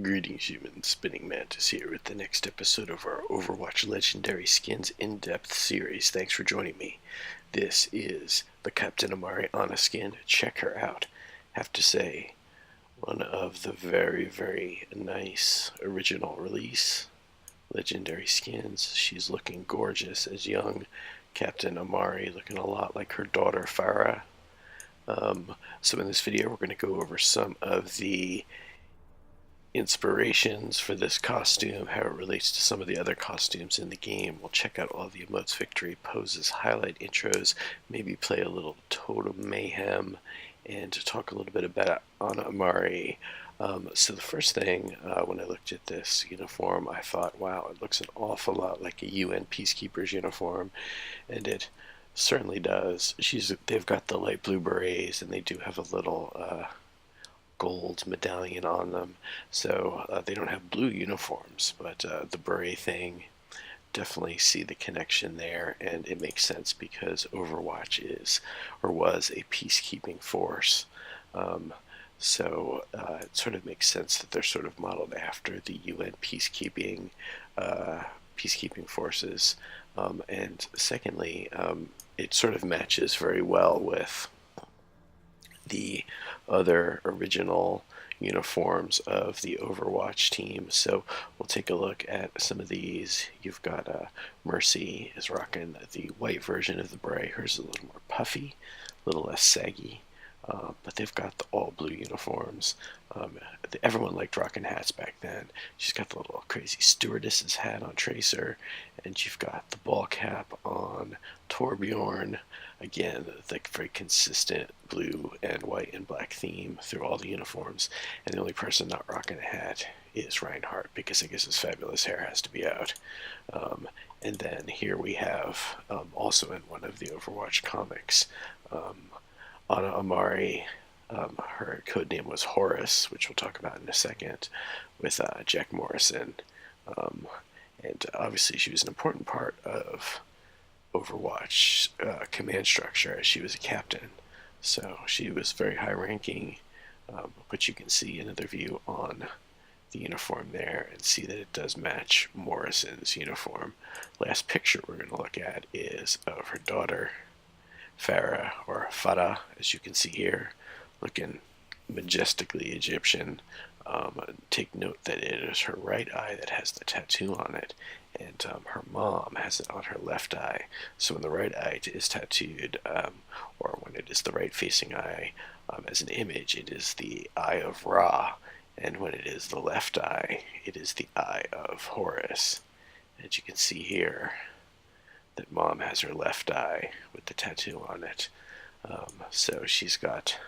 Greetings, humans. Spinning Mantis here with the next episode of our Overwatch Legendary Skins in-depth series. Thanks for joining me. This is the Captain Amari Ana skin. Check her out. Have to say, one of the very nice original release legendary skins. She's looking gorgeous as young Captain Amari, looking a lot like her daughter Farah. So in this video, we're going to go over some of the inspirations for this costume, how it relates to some of the other costumes in the game. We'll check out all the emotes, victory poses, highlight intros, maybe play a little Totem Mayhem, and to talk a little bit about Amari. So the first thing, when I looked at this uniform, I thought, wow, it looks an awful lot like a UN Peacekeeper's uniform, and it certainly does. They've got the light blue berets, and they do have a little gold medallion on them, so they don't have blue uniforms, but the beret thing, definitely see the connection there, and it makes sense because Overwatch is or was a peacekeeping force, so it sort of makes sense that they're sort of modeled after the UN peacekeeping forces, and secondly, it sort of matches very well with the other original uniforms of the Overwatch team. So we'll take a look at some of these. You've got Mercy is rocking the white version of the beret. Hers is a little more puffy, a little less saggy, but they've got the all blue uniforms. Everyone liked rocking hats back then. She's got the little crazy stewardess's hat on Tracer, and you've got the ball cap on Torbjorn. Again, the very consistent blue and white and black theme through all the uniforms, and the only person not rocking a hat is Reinhardt, because I guess his fabulous hair has to be out. And then here we have, also in one of the Overwatch comics, Ana Amari. Her codename was Horus, which we'll talk about in a second, with Jack Morrison. And obviously she was an important part of Overwatch command structure, as she was a captain. So she was very high ranking, but you can see another view on the uniform there and see that it does match Morrison's uniform. Last picture we're going to look at is of her daughter Farah, or Farah, as you can see here, looking majestically Egyptian. Take note that it is her right eye that has the tattoo on it, and her mom has it on her left eye. So when the right eye is tattooed, or when it is the right facing eye as an image, it is the eye of Ra, and when it is the left eye, it is the eye of Horus. As you can see here, that mom has her left eye with the tattoo on it. So she's got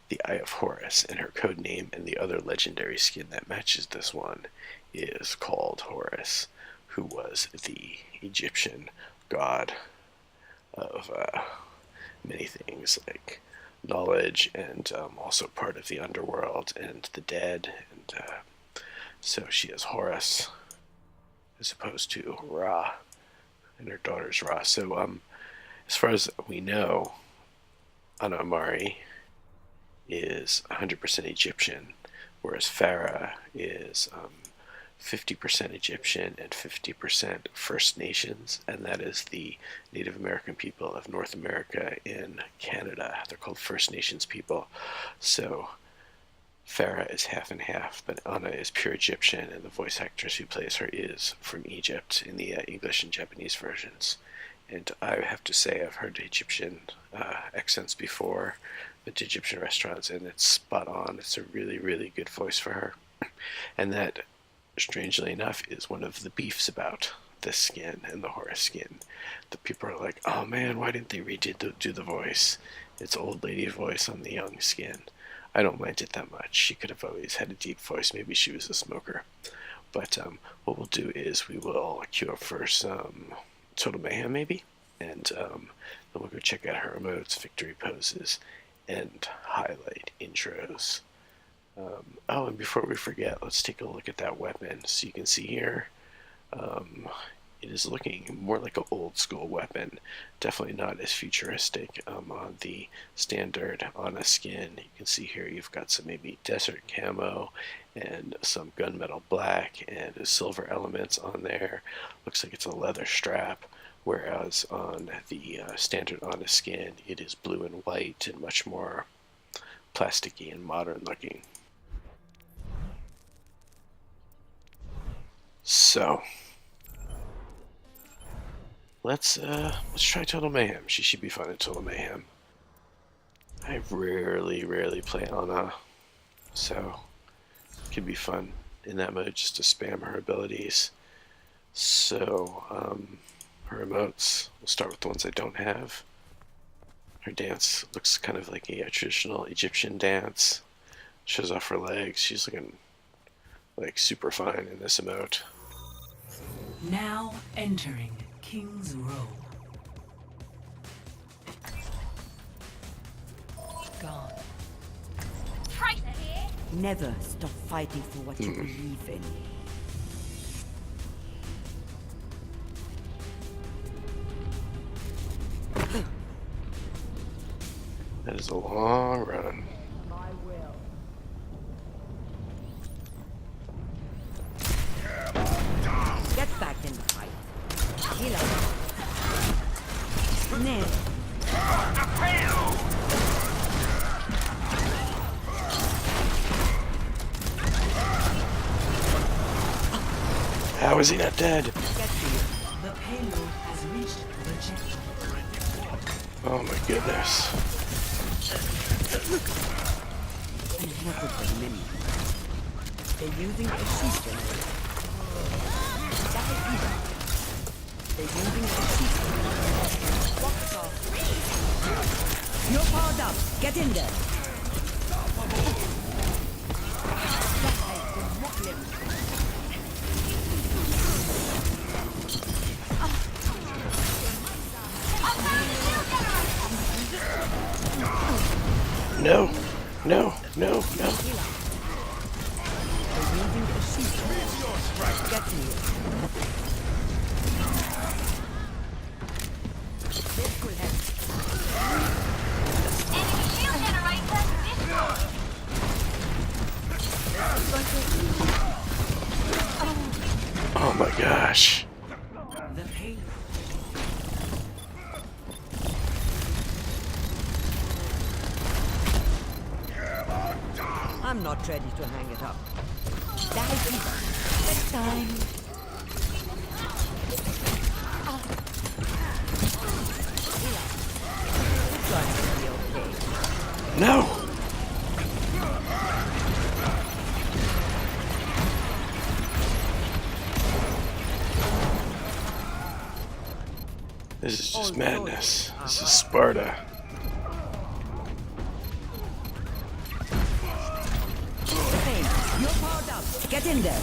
the Eye of Horus, and her code name and the other legendary skin that matches this one is called Horus, who was the Egyptian god of many things like knowledge, and also part of the underworld and the dead, and so she is Horus as opposed to Ra, and her daughter's Ra. So as far as we know, Ana Amari is 100% Egyptian, whereas Farah is 50% Egyptian and 50% First Nations, and that is the Native American people of North America in Canada. They're called First Nations people. So Farah is half and half, but Ana is pure Egyptian, and the voice actress who plays her is from Egypt in the English and Japanese versions. And I have to say, I've heard Egyptian accents before, the Egyptian restaurants, and it's spot on. It's a really good voice for her. And that, strangely enough, is one of the beefs about this skin and the Horus skin. The people are like, oh man, why didn't they do the voice? It's old lady voice on the young skin. I don't mind it that much. She could have always had a deep voice. Maybe she was a smoker. But what we'll do is we will queue up for some Total Mayhem, maybe, and then we'll go check out her emotes, victory poses, and highlight intros. Oh, and before we forget, let's take a look at that weapon. So you can see here, it is looking more like an old school weapon. Definitely not as futuristic on the standard on a skin. You can see here you've got some maybe desert camo and some gunmetal black and silver elements on there. Looks like it's a leather strap, whereas on the standard on a skin it is blue and white and much more plasticky and modern looking. So let's try Total Mayhem. She should be fun in Total Mayhem. I rarely play Ana, so it could be fun in that mode just to spam her abilities. So her emotes, we'll start with the ones I don't have. Her dance looks kind of like a traditional Egyptian dance. Shows off her legs. She's looking like super fine in this emote. Now entering King's Row. Gone. Never stop fighting for what you believe in. That is a long run. My will. Get back in the fight. Heal up. Nail. How is he not dead? The payload has reached the checkpoint. Oh my goodness. Enough of the mini. They're using a sheet generator. They're using a sheet generator. Box off. You're powered up. Get in there. No, no, no, no. They're using a sheet generator. Get in here. This will help. Enemy shield generator destroyed. Oh my gosh. The payload. I'm not ready to hang it up. That is time. It's going to be okay. No. This is just madness. This is Sparta. You're powered up. Get in there.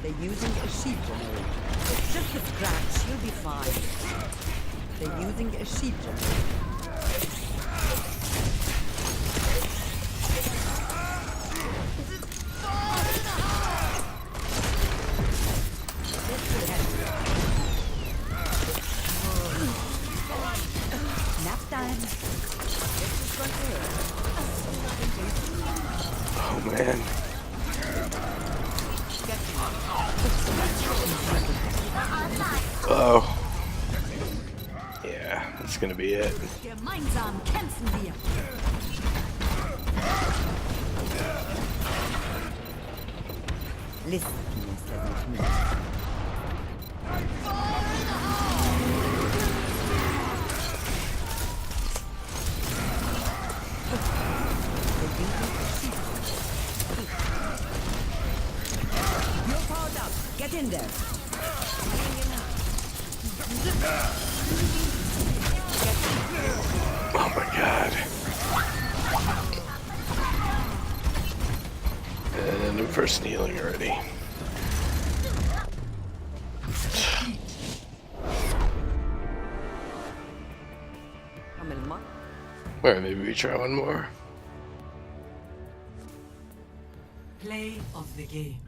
They're using a sheet generator. It's just a scratch. You'll be fine. They're using a sheet generator. Nap time. Oh man. Oh. Yeah, that's gonna be it. Gemeinsam kämpfen wir. Listen to me instead of me. You're powered up. Get in there. Oh my god. And a new person healing already. I'm in my Alright, maybe we try one more. Play of the game.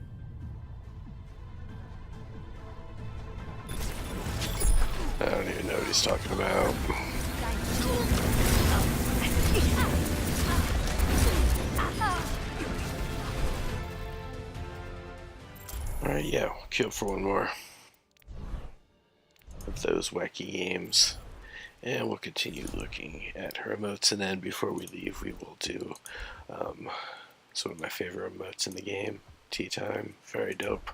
I don't even know what he's talking about. Alright, yeah, we'll queue up for one more of those wacky games. And we'll continue looking at her emotes, and then before we leave, we will do some of my favorite emotes in the game. Tea time, very dope.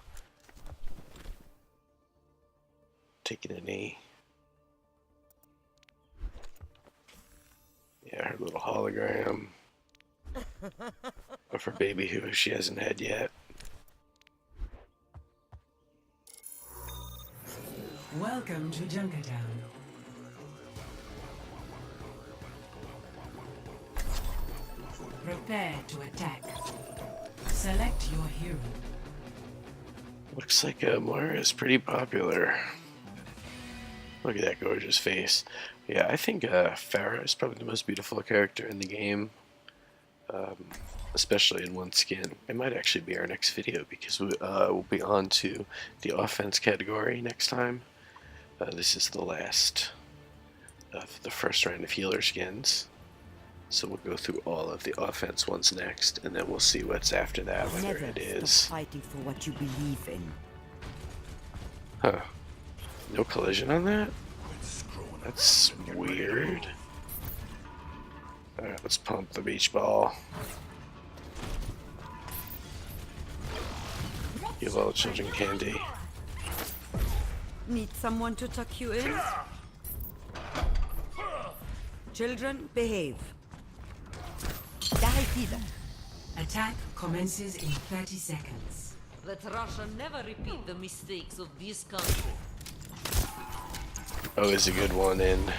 Taking a knee. Yeah, her little hologram of her baby who she hasn't had yet. Welcome to Junkertown. Prepare to attack. Select your hero. Looks like Amari is pretty popular. Look at that gorgeous face. Yeah, I think Farah is probably the most beautiful character in the game. Especially in one skin. It might actually be our next video because we'll be on to the offense category next time. This is the last of the first round of healer skins. So we'll go through all of the offense ones next, and then we'll see what's after that, whether Never it stop is... fighting for what you believe in. Huh. No collision on that? That's weird. Alright, let's pump the beach ball. Give all the children candy. Need someone to tuck you in? Children, behave. Attack commences in 30 seconds. Let Russia never repeat the mistakes of this country. Always a good one in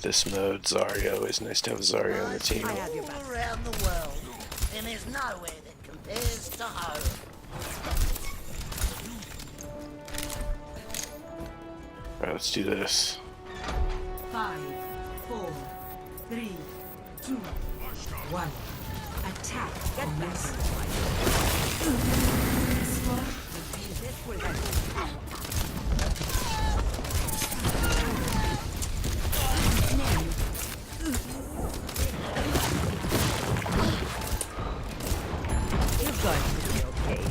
this mode. Zarya, always nice to have Zarya on the team. I have your back. All around the world, and there's nowhere that compares to home. Alright, let's do this. 5, 4, 3, 2, 1. Attack commences. This will help. You're going to be okay.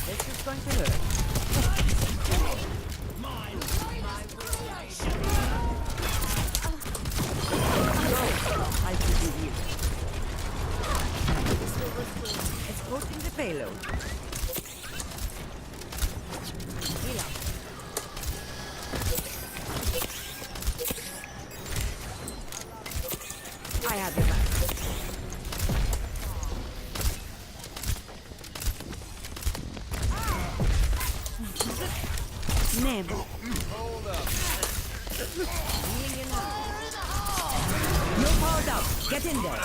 This is going to hurt. I could do you. Escorting the payload. Heal up. I have your back. Name. Healing in now. You're powered up. Get in there.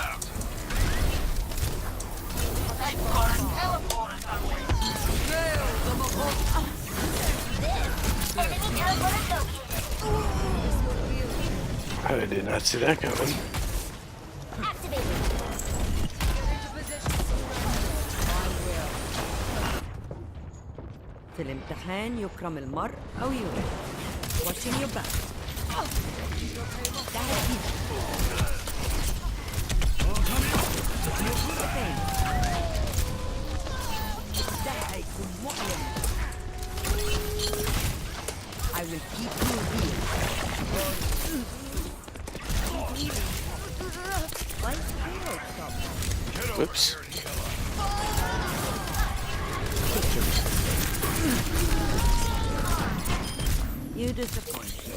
I did not see that coming. في الامتحان يكرم المرء أو يهان. Watching your back. ده هيجيب. ده هيكون مؤلم. I will keep you here. Why is the stop? Whoops. You disappoint me.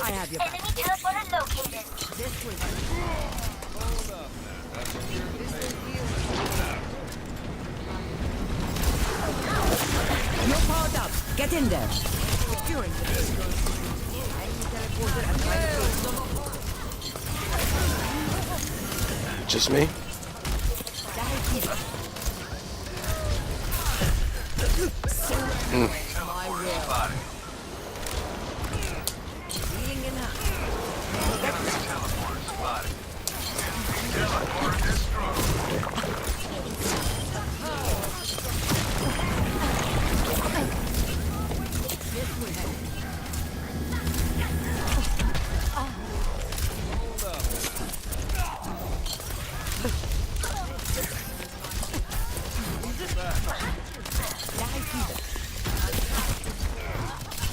I have your back. Enemy teleporter located. This will You're powered up. Get in there. Securing the enemy teleporter and try to Just me? My will. Healing enough.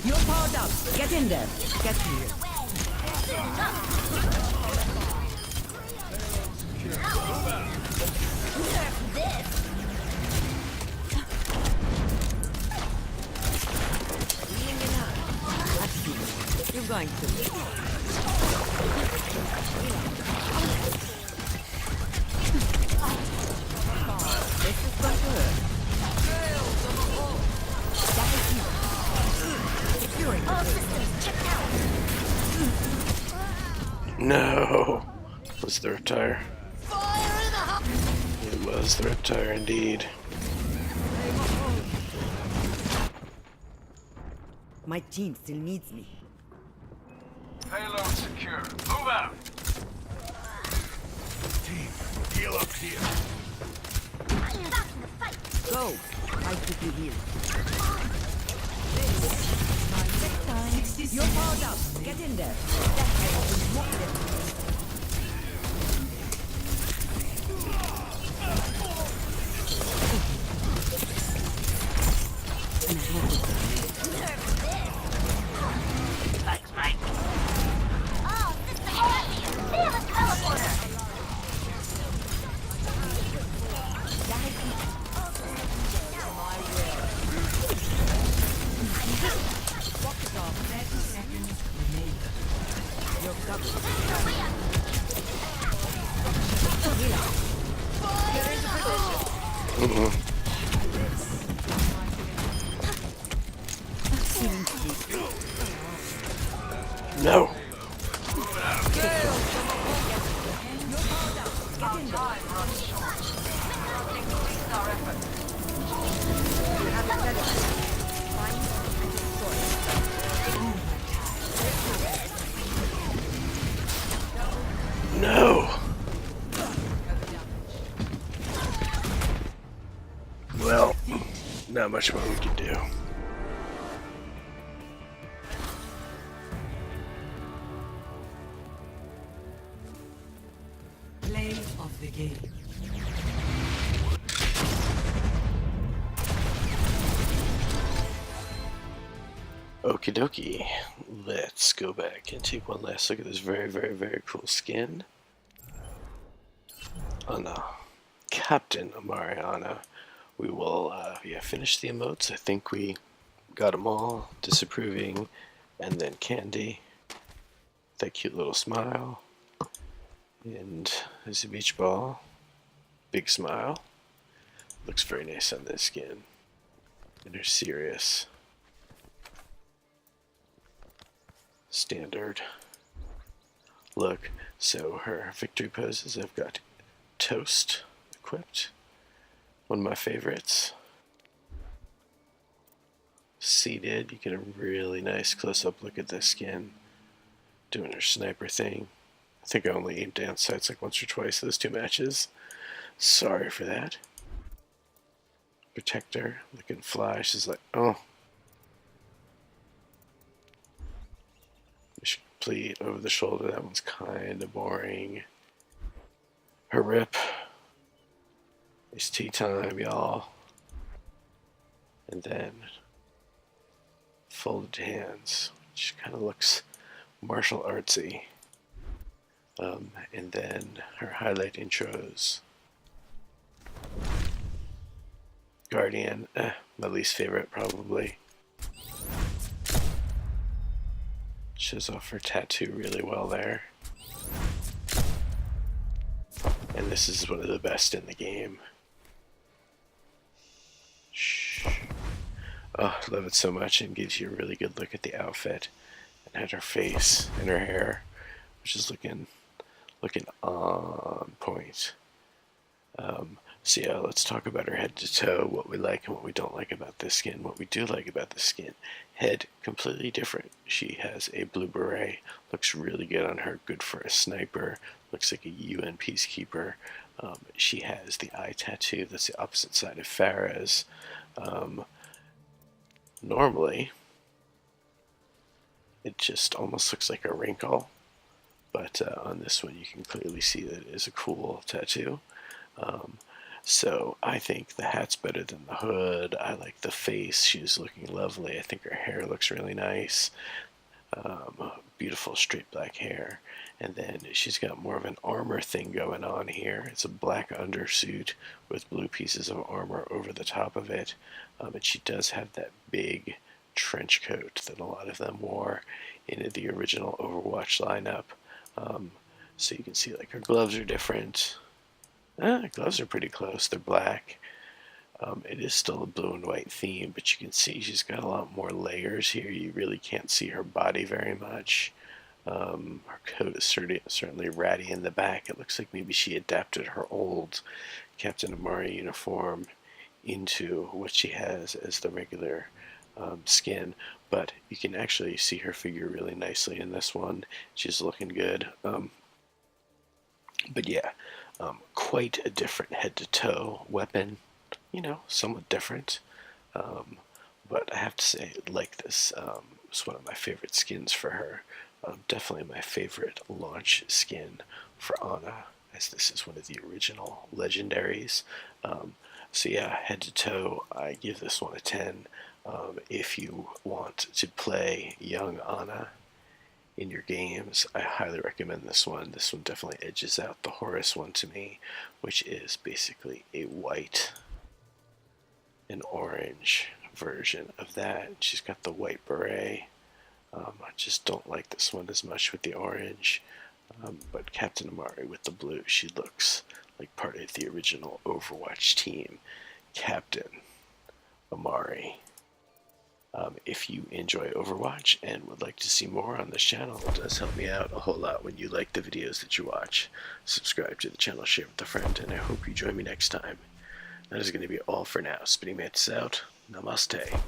You're powered up. Get in there. Get here. Healing enough. Excellent. You're going to. This is going to hurt. Securing the All systems checked out. No. Was the Reptire? Fire in the hole! It was the Reptire indeed. My team still needs me. Payload secure. Move out. Team, heal up here. I'm back in the fight. Go. I keep you here. 60 You're powered up. Get in there. That hell will not let me. Thanks, mate. Oh, system champion. They have a teleporter. No. No. Well, not much more we can do. Play of the game. Okie dokie. Let's go back and take one last look at this very, very, very cool skin. On Captain Amari. We will finish the emotes. I think we got them all. Disapproving, and then Candy. That cute little smile. And there's a beach ball. Big smile. Looks very nice on this skin. And they're serious. Standard look. So her victory poses, I've got Toast equipped. One of my favorites. Seated, you get a really nice close-up look at this skin. Doing her sniper thing. I think I only aimed down sights like once or twice those two matches. Sorry for that. Protector, looking fly. She's like, oh. Mission complete, over the shoulder. That one's kind of boring. Her rip. It's tea time, y'all. And then folded hands, which kind of looks martial artsy. And then her highlight intros. Guardian, my least favorite probably. Shows off her tattoo really well there. And this is one of the best in the game. Shh. Oh, I love it so much, and gives you a really good look at the outfit and at her face and her hair, which is looking on point. So yeah, let's talk about her head to toe, what we like and what we don't like about this skin. What we do like about the skin: head, completely different. She has a blue beret, looks really good on her, good for a sniper, looks like a UN peacekeeper. She has the eye tattoo, that's the opposite side of Farah's. Normally, it just almost looks like a wrinkle, but on this one you can clearly see that it is a cool tattoo. So I think the hat's better than the hood. I like the face. She's looking lovely. I think her hair looks really nice. Beautiful straight black hair. And then she's got more of an armor thing going on here. It's a black undersuit with blue pieces of armor over the top of it. And she does have that big trench coat that a lot of them wore in the original Overwatch lineup. So you can see like her gloves are different. Gloves are pretty close. They're black. It is still a blue and white theme, but you can see she's got a lot more layers here. You really can't see her body very much. Her coat is certainly ratty in the back. It looks like maybe she adapted her old Captain Amari uniform into what she has as the regular skin, but you can actually see her figure really nicely in this one. She's looking good. But yeah, quite a different head-to-toe weapon, somewhat different. But I have to say, like this, it's one of my favorite skins for her. Definitely my favorite launch skin for Ana, as this is one of the original legendaries. So yeah, head-to-toe, I give this one a 10. If you want to play young Ana in your games, I highly recommend this one. This one definitely edges out the Horus one to me, which is basically a white and orange version of that. She's got the white beret. I just don't like this one as much with the orange, but Captain Amari with the blue, she looks like part of the original Overwatch team. Captain Amari. If you enjoy Overwatch and would like to see more on this channel, it does help me out a whole lot when you like the videos that you watch. Subscribe to the channel, share with a friend, and I hope you join me next time. That is going to be all for now. Spinning Mantis out. Namaste.